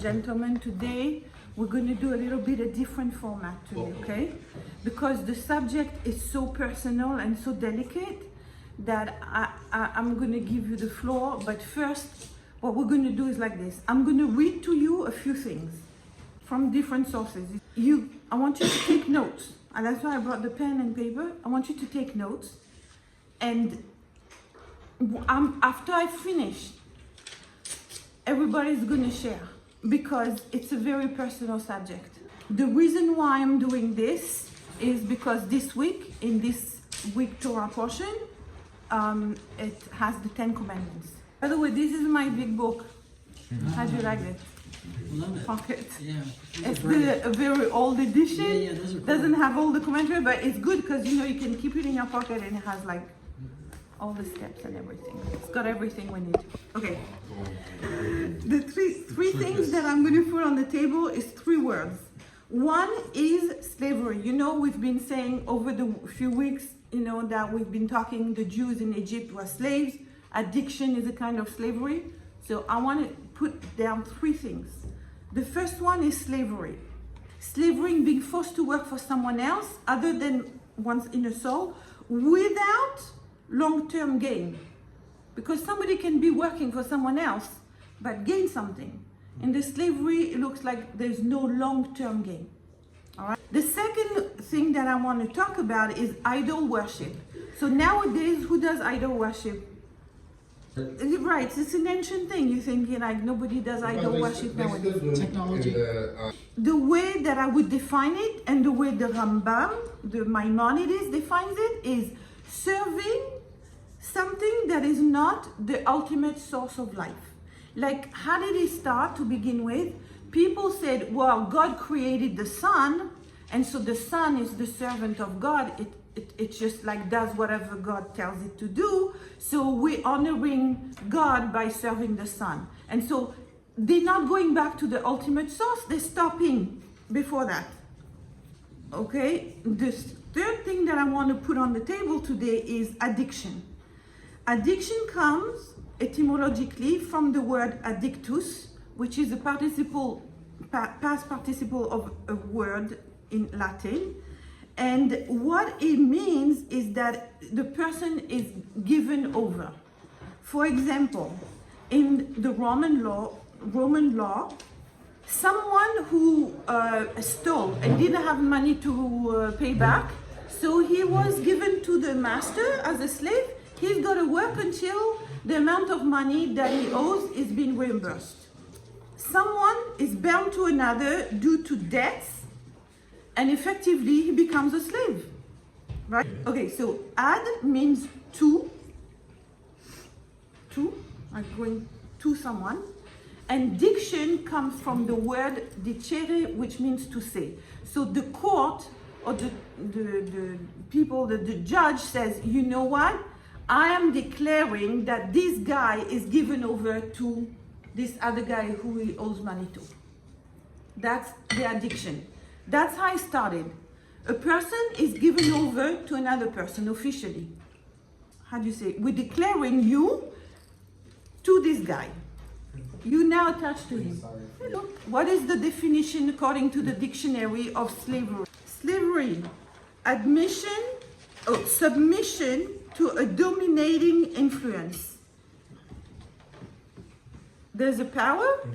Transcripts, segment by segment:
gentlemen, today we're going to do a little bit of different format today, okay? Because the subject is so personal and so delicate that I'm going to give you the floor. But first, what we're going to do is like this. I'm going to read to you a few things from different sources. I want you to take notes. And that's why I brought the pen and paper. I want you to take notes. And after I finish, everybody's going to share because it's a very personal subject. The reason why I'm doing this is because this week, in this week Torah portion, it has the 10 commandments. By the way, this is my big book. How do you like it? Love it. Pocket. Yeah. It's a very old edition. Yeah, those are cool. Doesn't have all the commentary, but it's good because you can keep it in your pocket and it has like all the steps and everything. It's got everything we need. Okay. The three things that I'm going to put on the table is 3 words. One is slavery. We've been saying over the few weeks, that we've been talking the Jews in Egypt were slaves. Addiction is a kind of slavery. So I want to put down 3 things. The first one is slavery. Slavery being forced to work for someone else other than one's inner soul without long-term gain. Because somebody can be working for someone else but gain something. In the slavery, it looks like there's no long-term gain. All right. The second thing that I want to talk about is idol worship. So nowadays, who does idol worship? Right, it's an ancient thing. You're thinking like nobody does idol worship nowadays. Technology. The way that I would define it and the way the Rambam, the Maimonides defines it is serving something that is not the ultimate source of life. Like, how did it start to begin with? People said, well, God created the sun, and so the sun is the servant of God. It just like does whatever God tells it to do. So we're honoring God by serving the sun. And so they're not going back to the ultimate source. They're stopping before that. Okay? The third thing that I want to put on the table today is addiction. Addiction comes etymologically from the word addictus, which is a past participle of a word in Latin. And what it means is that the person is given over. For example, in the Roman law, someone who stole and didn't have money to pay back, so he was given to the master as a slave. He's got to work until the amount of money that he owes is being reimbursed. Someone is bound to another due to debts, and effectively he becomes a slave, right? Okay, so ad means to, like going to someone, and diction comes from the word dicere, which means to say. So the court or the people, the judge says, you know what? I am declaring that this guy is given over to this other guy who he owes money to. That's the addiction. That's how it started. A person is given over to another person officially. How do you say? We're declaring you to this guy. You now attached to him. What is the definition according to the dictionary of slavery? Slavery, submission to a dominating influence. There's a power,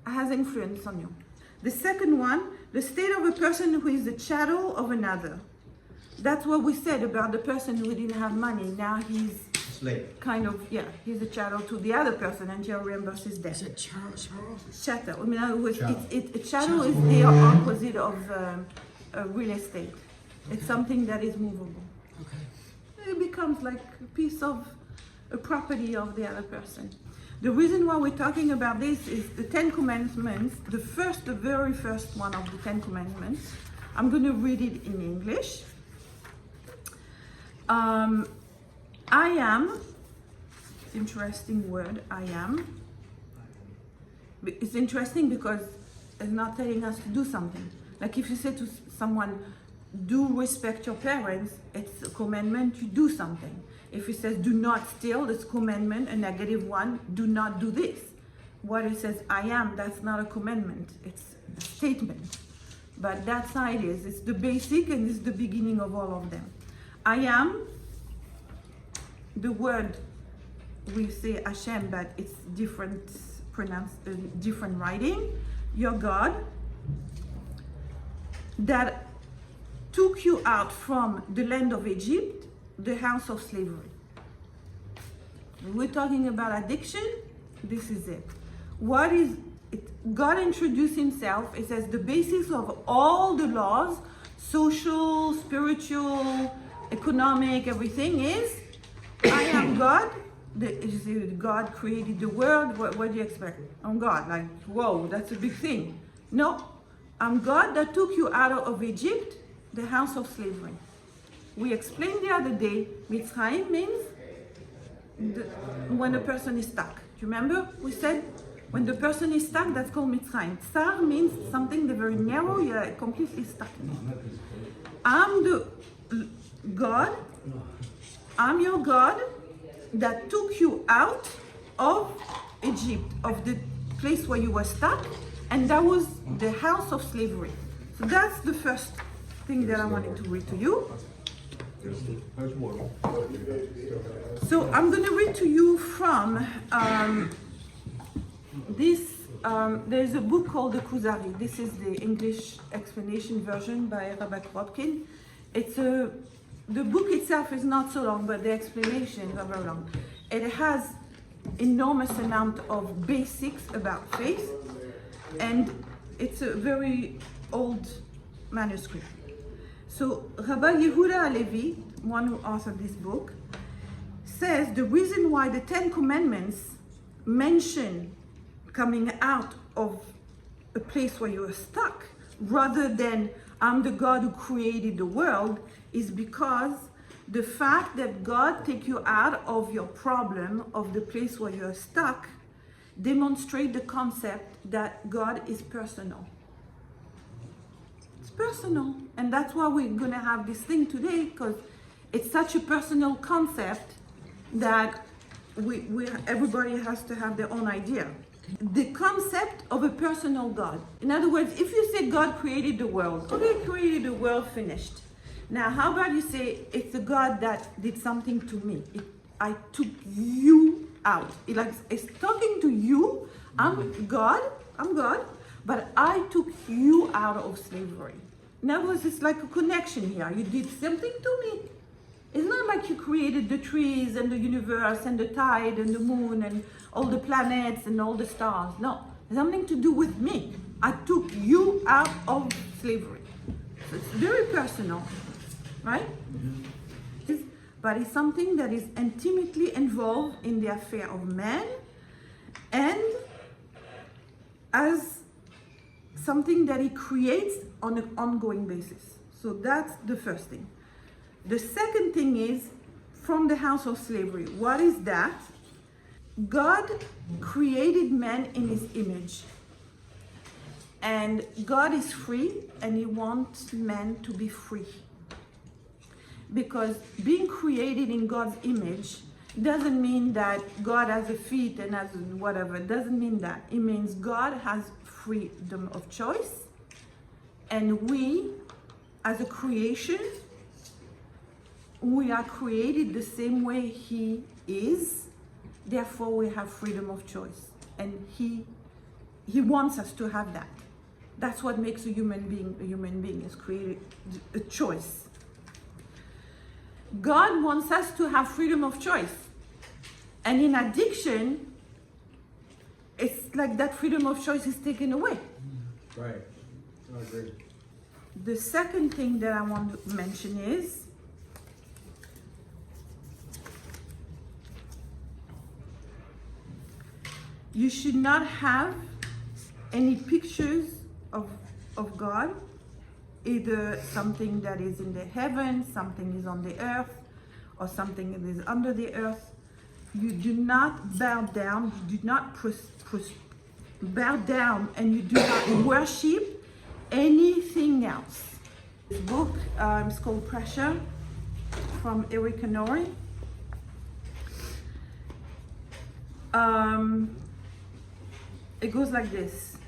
has influence on you. The second one, the state of a person who is the chattel of another. That's what we said about the person who didn't have money. Now he's slave. He's a chattel to the other person until reimburses debt. Is it Charles? Chattel. I mean, in other words, a chattel is the opposite of real estate. It's something that is movable. Okay. It becomes like a piece of a property of the other person. The reason why we're talking about this is the 10 commandments, the very first one of the 10 commandments. I'm going to read it in English. I am, interesting word, I am. It's interesting because it's not telling us to do something. Like if you say to someone, do respect your parents, it's a commandment to do something. If it says do not steal, it's a commandment, a negative one, do not do this. what it says, I am, that's not a commandment, it's a statement. But that's how it is. It's the basic and it's the beginning of all of them. I am, the word, we say Hashem, but it's different different writing. Your God, that took you out from the land of Egypt, the house of slavery. When we're talking about addiction, this is it. What is it? God introduced himself. It says the basis of all the laws, social, spiritual, economic, everything is, I am God. God created the world. What do you expect? I'm God. Like, whoa, that's a big thing. No, I'm God that took you out of Egypt, the house of slavery. We explained the other day, Mitzrayim means when a person is stuck. Do you remember? We said when the person is stuck, that's called Mitzrayim. Tsar means something that's very narrow, you're completely stuck in it. I'm the God, I'm your God that took you out of Egypt, of the place where you were stuck, and that was the house of slavery. So that's the first thing that I wanted to read to you. So I'm going to read to you from there's a book called the Kuzari. This is the English explanation version by Rabbi Kropkin. The book itself is not so long, but the explanations are very long. It has enormous amount of basics about faith, and it's a very old manuscript. So Rabbi Yehuda Levi, one who authored this book, says the reason why the 10 commandments mention coming out of a place where you are stuck, rather than I'm the God who created the world, is because the fact that God take you out of your problem, of the place where you're stuck, demonstrate the concept that God is personal. It's personal. And that's why we're going to have this thing today, because it's such a personal concept that everybody has to have their own idea. The concept of a personal God. In other words, if you say God created the world, okay, created the world, finished. Now, how about you say it's a God that did something to me? I took you out. It's talking to you. I'm God, but I took you out of slavery. In other words, it's like a connection here. You did something to me. It's not like you created the trees and the universe and the tide and the moon and all the planets and all the stars. No, it's something to do with me. I took you out of slavery. So it's very personal, right? Mm-hmm. But it's something that is intimately involved in the affair of man, and as something that he creates on an ongoing basis. So that's the first thing. The second thing is from the house of slavery. What is that? God created man in his image. And God is free, and he wants man to be free. Because being created in God's image doesn't mean that God has a feet and has whatever. It doesn't mean that. It means God has freedom of choice. And we, as a creation, we are created the same way he is. Therefore, we have freedom of choice. And he wants us to have that. That's what makes a human being is created a choice. God wants us to have freedom of choice. And in addiction, it's like that freedom of choice is taken away. Right. I agree. The second thing that I want to mention is you should not have any pictures of God, either something that is in the heavens, something is on the earth, or something that is under the earth. You do not bow down, you do not bow down, and you do not worship anything else. This book is called Pressure, from Eric Honore. it goes like this.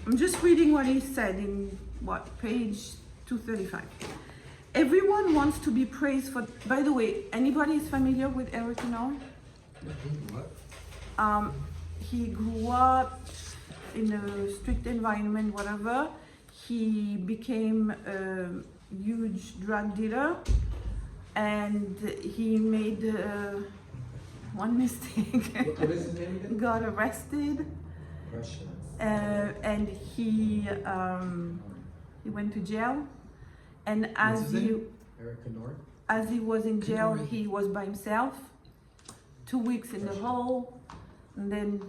I'm just reading what he said in page 235. Everyone wants to be praised for. By the way, anybody is familiar with Eric Knorr? What? He grew up in a strict environment, whatever. He became a huge drug dealer, and he made one mistake. What is his name again? Got arrested, Russian. and he went to jail. And What's his name? Eric Knorr? as he was in jail, Knorr. he was by himself. 2 weeks in the hole, and then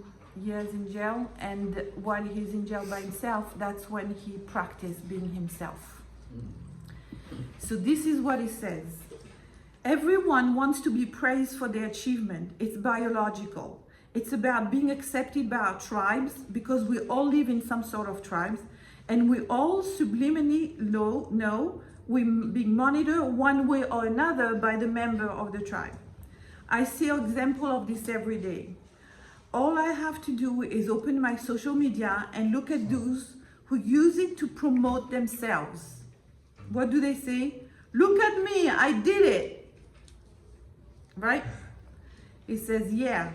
years in jail. And while he's in jail by himself, that's when he practiced being himself. So this is what he says. Everyone wants to be praised for their achievement. It's biological. It's about being accepted by our tribes, because we all live in some sort of tribes, and we all subliminally know we're being monitored one way or another by the member of the tribe. I see an example of this every day. All I have to do is open my social media and look at those who use it to promote themselves. What do they say? Look at me, I did it. Right? He says, yeah,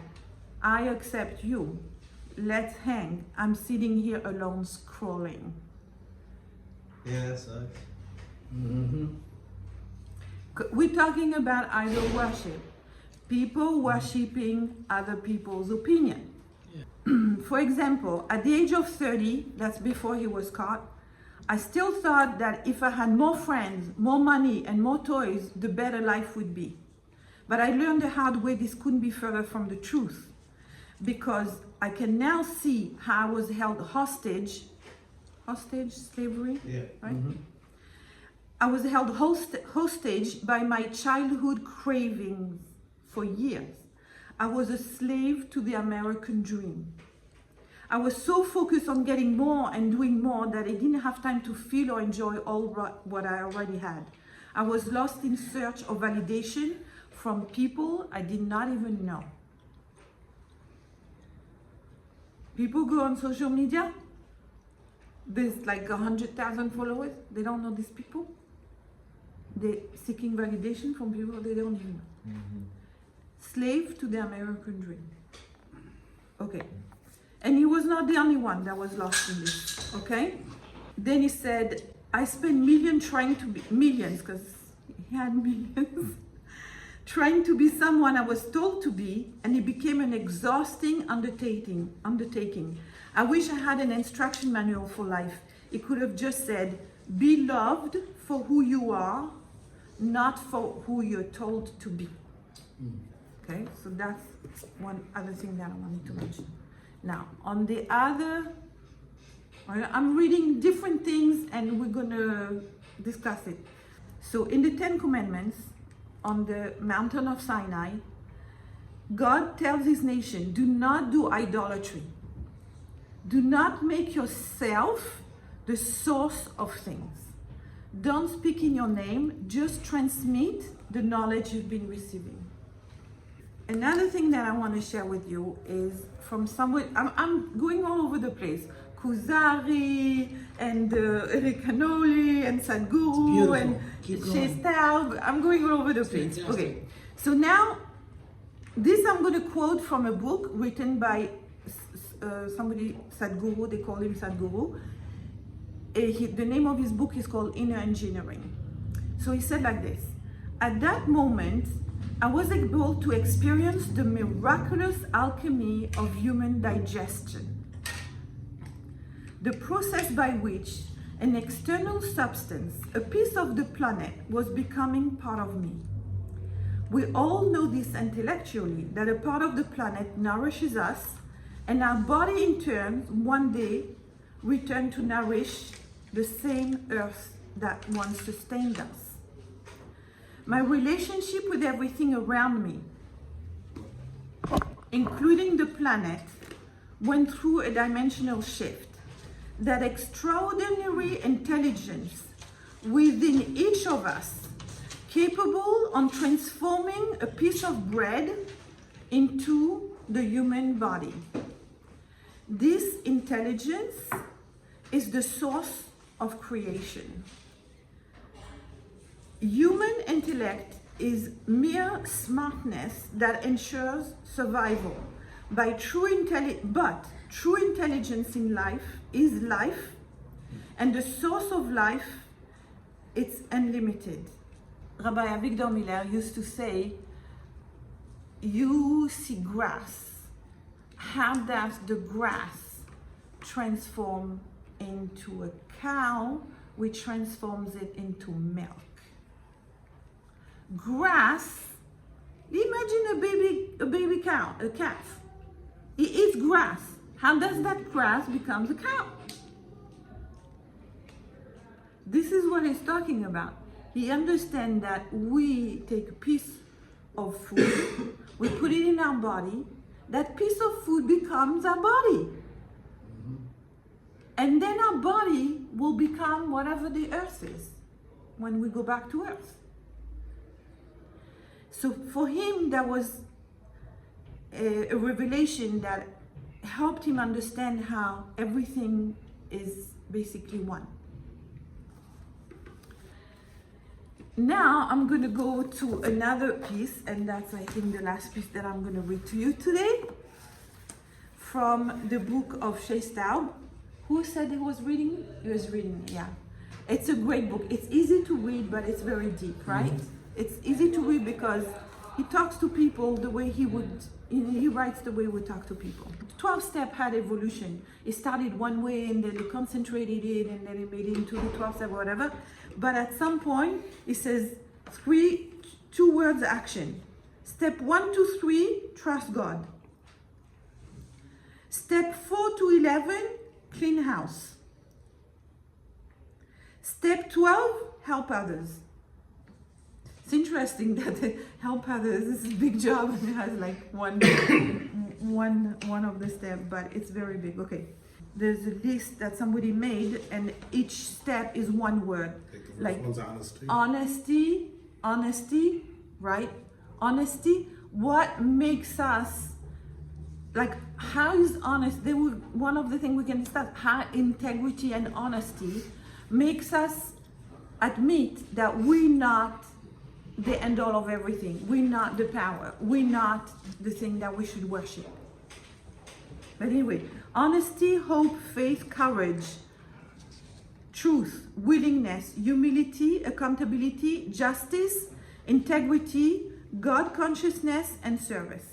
I accept you. Let's hang. I'm sitting here alone scrolling. Yeah, that sucks. Mm-hmm. We're talking about idol worship. People worshipping other people's opinion. For example, at the age of 30, that's before he was caught, I still thought that if I had more friends, more money, and more toys, the better life would be. But I learned the hard way this couldn't be further from the truth, because I can now see how I was held hostage, slavery, Yeah. right? Mm-hmm. I was held hostage by my childhood cravings for years. I was a slave to the American dream. I was so focused on getting more and doing more that I didn't have time to feel or enjoy all what I already had. I was lost in search of validation from people I did not even know. People go on social media, there's like 100,000 followers, they don't know these people. They're seeking validation from people they don't even know. Mm-hmm. Slave to the American dream. Okay. And he was not the only one that was lost in this, okay? Then he said, I spent millions, because he had millions, trying to be someone I was told to be, and it became an exhausting undertaking. I wish I had an instruction manual for life. It could have just said, be loved for who you are, not for who you're told to be. Okay, so that's one other thing that I wanted to mention. Now, on the other, I'm reading different things and we're gonna discuss it. So in the 10 Commandments, on the mountain of Sinai, God tells his nation, do not do idolatry. Do not make yourself the source of things. Don't speak in your name, just transmit the knowledge you've been receiving. Another thing that I want to share with you is from somewhere, I'm going all over the place. Kuzari and Eric Canoli and Sadhguru and Shestaub. I'm going all over the place. Fantastic. Okay, so now this I'm going to quote from a book written by somebody, Sadhguru, they call him Sadhguru. The name of his book is called Inner Engineering. So he said like this, at that moment, I was able to experience the miraculous alchemy of human digestion. The process by which an external substance, a piece of the planet, was becoming part of me. We all know this intellectually, that a part of the planet nourishes us, and our body in turn, one day, return to nourish the same earth that once sustained us. My relationship with everything around me, including the planet, went through a dimensional shift. That extraordinary intelligence within each of us, capable of transforming a piece of bread into the human body. This intelligence is the source of creation. Human intellect is mere smartness that ensures survival. But true intelligence in life is life, and the source of life, it's unlimited. Rabbi Avigdor Miller used to say, you see grass. How does the grass transform into a cow, which transforms it into milk? Grass, imagine a baby cow, a calf. It eats grass. How does that grass become a cow? This is what he's talking about. He understands that we take a piece of food, we put it in our body, that piece of food becomes our body. And then our body will become whatever the earth is when we go back to earth. So for him, there was a revelation that helped him understand how everything is basically one. Now I'm going to go to another piece, and that's, I think, the last piece that I'm going to read to you today from the book of Shestaub. Who said he was reading? He was reading, yeah. It's a great book. It's easy to read, but it's very deep, right? It's easy to read because he talks to people the way he writes the way we talk to people. 12-step had evolution. It started one way, and then they concentrated it, and then it made it into the 12-step, whatever. But at some point, it says two words action. Step 1 to 3, trust God. Step 4 to 11, clean house. Step 12, help others. It's interesting that help others is a big job, and it has like one of the steps, but it's very big. Okay. There's a list that somebody made, and each step is one word. Like honesty, right? Honesty. What makes us, like, how is honest? One of the things we can start, how integrity and honesty makes us admit that we're not the end all of everything. We're not the power. We're not the thing that we should worship. But anyway, honesty, hope, faith, courage, truth, willingness, humility, accountability, justice, integrity, God consciousness, and service.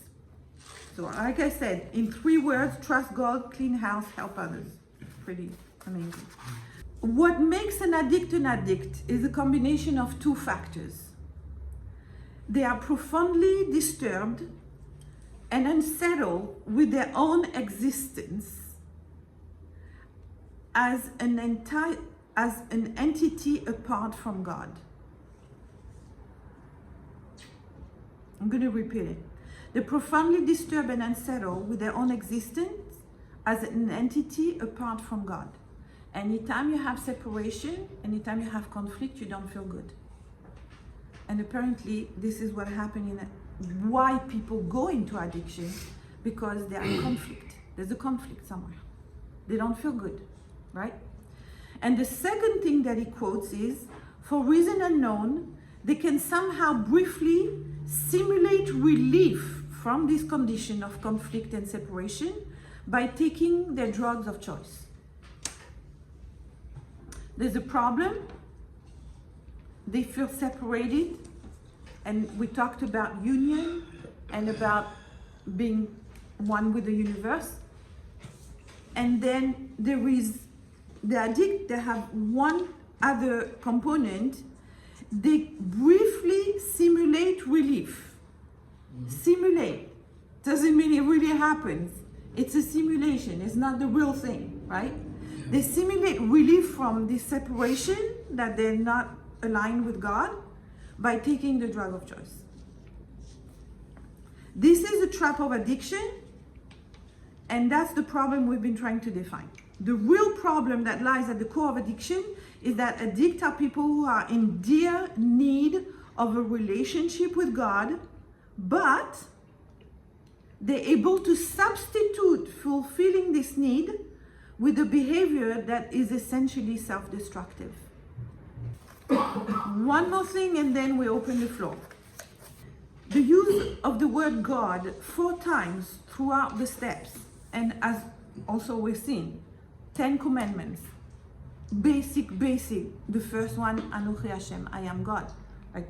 So like I said, in 3 words, trust God, clean house, help others. Pretty amazing. What makes an addict is a combination of 2 factors. They are profoundly disturbed and unsettled with their own existence as an entity apart from God. I'm going to repeat it. They're profoundly disturbed and unsettled with their own existence as an entity apart from God. Anytime you have separation, anytime you have conflict, you don't feel good. And apparently, this is what happened why people go into addiction, because they are in conflict. There's a conflict somewhere. They don't feel good, right? And the second thing that he quotes is, for reason unknown, they can somehow briefly simulate relief from this condition of conflict and separation by taking their drugs of choice. There's a problem. They feel separated. And we talked about union and about being one with the universe. And then there is the addict. They have one other component. They briefly simulate relief. Simulate doesn't mean it really happens. It's a simulation. It's not the real thing, right? They simulate relief from this separation that they're not aligned with God by taking the drug of choice. This is a trap of addiction, and that's the problem we've been trying to define. The real problem that lies at the core of addiction is that addicts are people who are in dire need of a relationship with God, but they're able to substitute fulfilling this need with a behavior that is essentially self-destructive. One more thing and then we open the floor. The use of the word God 4 times throughout the steps, and as also we've seen, 10 commandments. Basic. The first one, Anochi Hashem, I am God. Like,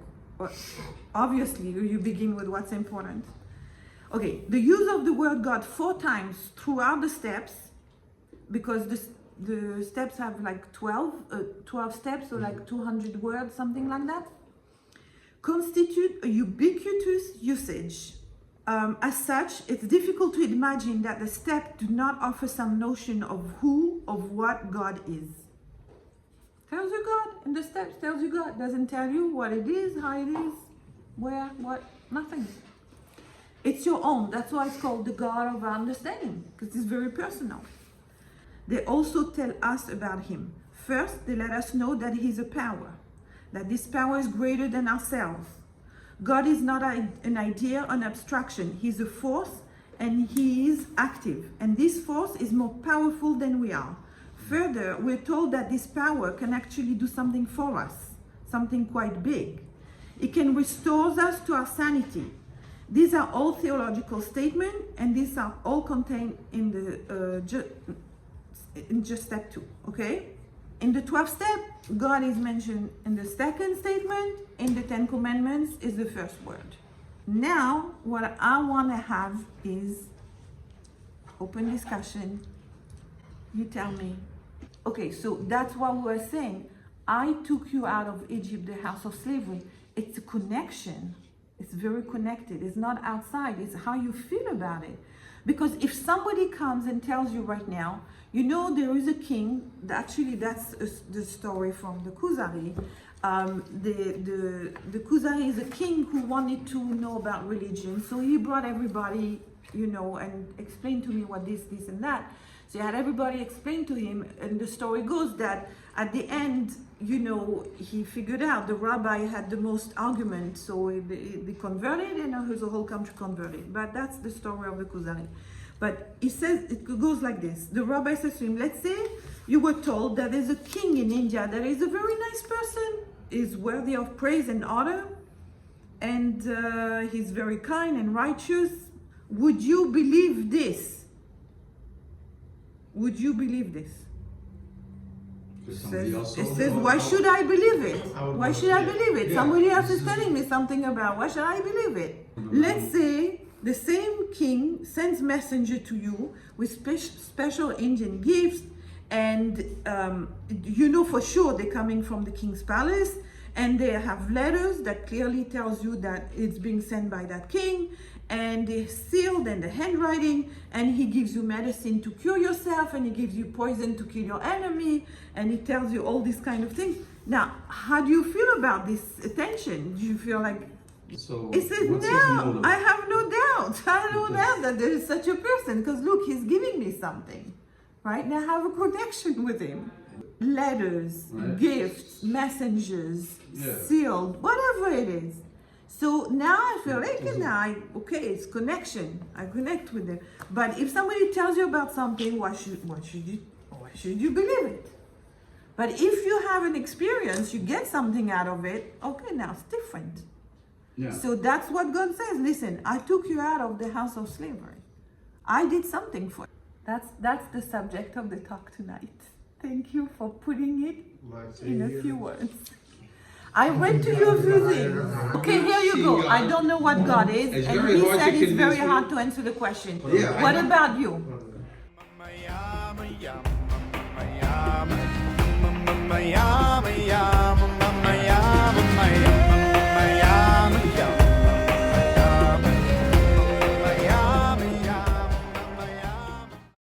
obviously, you begin with what's important. Okay, the use of the word God 4 times throughout the steps, because the steps have like 12 steps, so like 200 words, something like that, constitute a ubiquitous usage. As such, it's difficult to imagine that the steps do not offer some notion of what God is. Tells you God, in the steps tells you God, doesn't tell you what it is, how it is, where, what, nothing. It's your own, that's why it's called the God of our understanding, because it's very personal. They also tell us about Him. First, they let us know that He's a power, that this power is greater than ourselves. God is not an idea, an abstraction. He's a force and He is active. And this force is more powerful than we are. Further, we're told that this power can actually do something for us, something quite big. It can restore us to our sanity. These are all theological statements, and these are all contained in the just step 2, okay? In the 12th step, God is mentioned in the second statement. In the 10 commandments is the first word. Now, what I want to have is open discussion. You tell me. Okay, so that's what we were saying. I took you out of Egypt, the house of slavery. It's a connection. It's very connected. It's not outside. It's how you feel about it. Because if somebody comes and tells you right now, you know, there is a king. Actually, that's the story from the Kuzari. The Kuzari is a king who wanted to know about religion. So he brought everybody, you know, and explained to me what this, and that. So he had everybody explain to him. And the story goes that at the end, you know, he figured out the rabbi had the most argument. So they converted, and the whole country converted. But that's the story of the Kuzari. But he says, it goes like this. The rabbi says to him, let's say you were told that there's a king in India that is a very nice person, is worthy of praise and honor, and he's very kind and righteous. Would you believe this? Would you believe this? It says, why should I believe it? Why should I believe it? Somebody else is telling me something about, why should I believe it? Let's say the same king sends messenger to you with special Indian gifts, and you know for sure they're coming from the king's palace, and they have letters that clearly tells you that it's being sent by that king, and they're sealed and the handwriting, and he gives you medicine to cure yourself, and he gives you poison to kill your enemy, and he tells you all these kind of things. Now, how do you feel about this attention? Do you feel like, so it says, no, I have no doubt. I have no doubt that there is such a person, because look, he's giving me something, right? Now I have a connection with him. Letters, right, gifts, messengers, sealed, whatever it is. So now I feel like, okay, it's connection. I connect with them. But if somebody tells you about something, why should you believe it? But if you have an experience, you get something out of it, okay, now it's different. Yeah. So that's what God says. Listen, I took you out of the house of slavery. I did something for you. That's the subject of the talk tonight. Thank you for putting it in a few words. I read to you a few things. Okay, here you go. I don't know what God is, and he said it's very hard to answer the question. What about you? Miami.